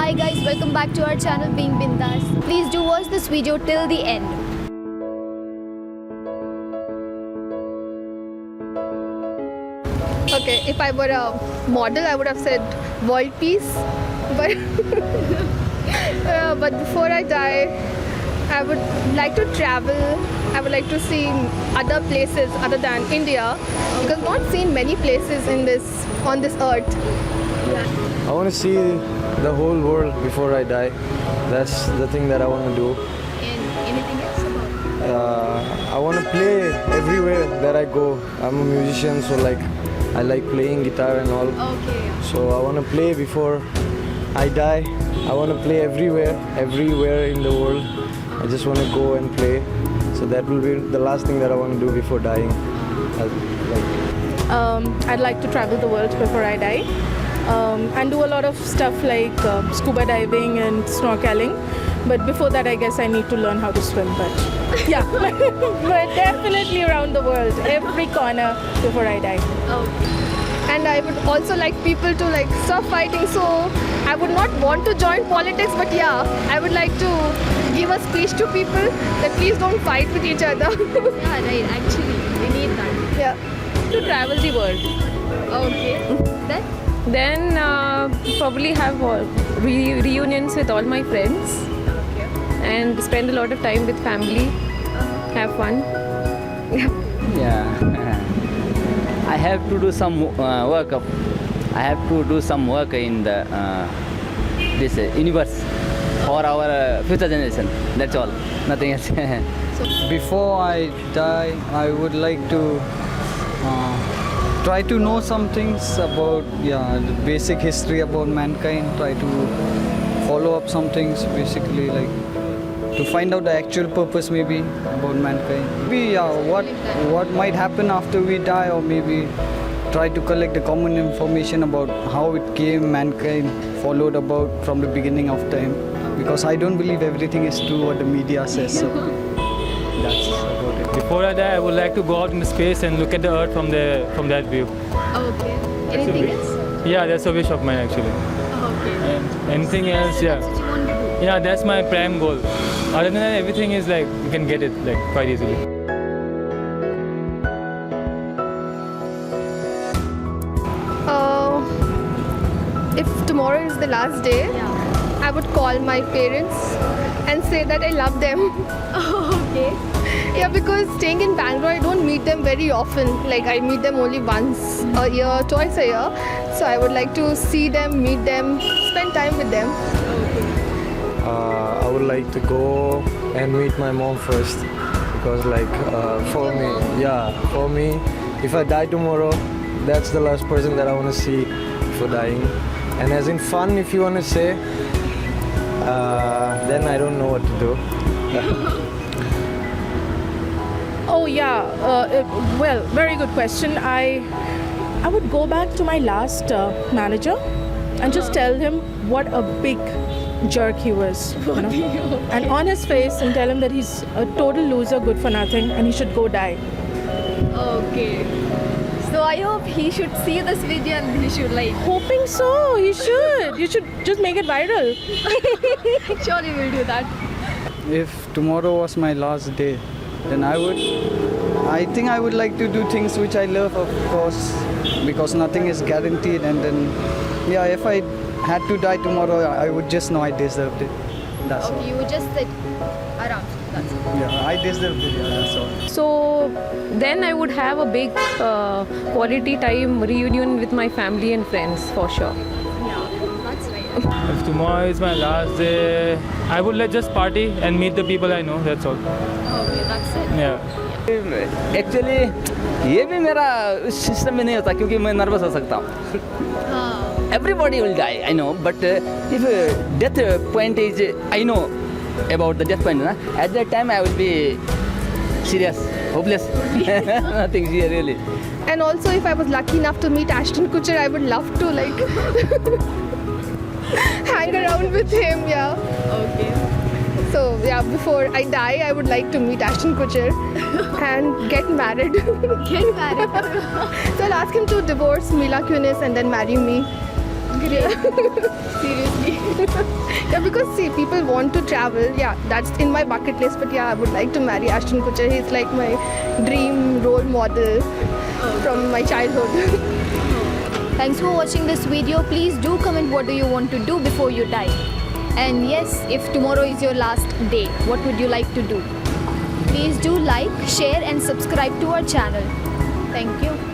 Hi guys, welcome back to our channel Being Bindas. Please do watch this video till the end. Okay, if I were a model, I would have said world peace. But but before I die, I would like to travel. I would like to see other places other than India, because not seen many places on this earth. I want to see the whole world before I die. That's the thing that I want to do. And anything else about I want to play everywhere that I go. I'm a musician, so I like playing guitar and all. Okay. So I want to play before I die. I want to play everywhere in the world. I just want to go and play. So that will be the last thing that I want to do before dying. I'd like to travel the world before I die and do a lot of stuff like scuba diving and snorkeling. But before that, I guess I need to learn how to swim. But yeah, but definitely around the world, every corner before I die. And I would also like people to stop fighting. So I would not want to join politics, but yeah, I would like to give a speech to people that please don't fight with each other. Yeah, right. Actually, we need that. Yeah. To travel the world. Okay. Then probably have reunions with all my friends and spend a lot of time with family, have fun. Yeah, I have to do some work. I have to do some work in the this universe for our future generation. That's all. Nothing else. Before I die, I would like to try to know some things about the basic history about mankind. Try to follow up some things, basically to find out the actual purpose maybe about mankind. Maybe what might happen after we die, or maybe try to collect the common information about how it came, mankind followed about from the beginning of time. Because I don't believe everything is true what the media says. So that's about it. Before I die, I would like to go out into space and look at the Earth from that view. Okay. Anything else? Yeah, that's a wish of mine actually. Okay. And anything else, That's what you want to do. yeah, that's my prime goal. Other than that, everything is you can get it quite easily. If tomorrow is the last day, I would call my parents and say that I love them. Okay. Yeah, because staying in Bangalore, I don't meet them very often. I meet them only once a year, twice a year. So I would like to see them, meet them, spend time with them. I would like to go and meet my mom first, because for me, if I die tomorrow, that's the last person that I want to see before dying. And as in fun, if you want to say, then I don't know what to do. Oh yeah, well, very good question. I would go back to my last manager and just tell him what a big jerk he was, and on his face, and tell him that he's a total loser, good for nothing, and he should go die. Okay. So I hope he should see this video and he should Hoping so, he should. You should just make it viral. surely will do that. If tomorrow was my last day, then I think I would like to do things which I love, of course, because nothing is guaranteed. And then, if I had to die tomorrow, I would just know I deserved it. That's all. You would just sit around. That's it. Yeah, I deserved it. Yeah, that's all. So then I would have a big quality time reunion with my family and friends for sure. That's right. If tomorrow is my last day, I would just party and meet the people I know. That's all. Okay, that's it. Yeah. Actually, ये भी मेरा उस system में नहीं होता क्योंकि मैं nervous हो सकता हूँ. Everybody will die, I know, but if death point is, I know about the death point. At that time, I will be serious, hopeless, nothing here really. And also, if I was lucky enough to meet Ashton Kutcher, I would love to hang around with him. Yeah. Okay. So before I die, I would like to meet Ashton Kutcher and get married. Get married. So I'll ask him to divorce Mila Kunis and then marry me. Great. Seriously. Yeah, because see, people want to travel. Yeah, that's in my bucket list. But yeah, I would like to marry Ashton Kutcher. He's like my dream role model from my childhood. Thanks for watching this video. Please do comment what do you want to do before you die. And yes, if tomorrow is your last day, what would you like to do? Please do like, share and subscribe to our channel. Thank you.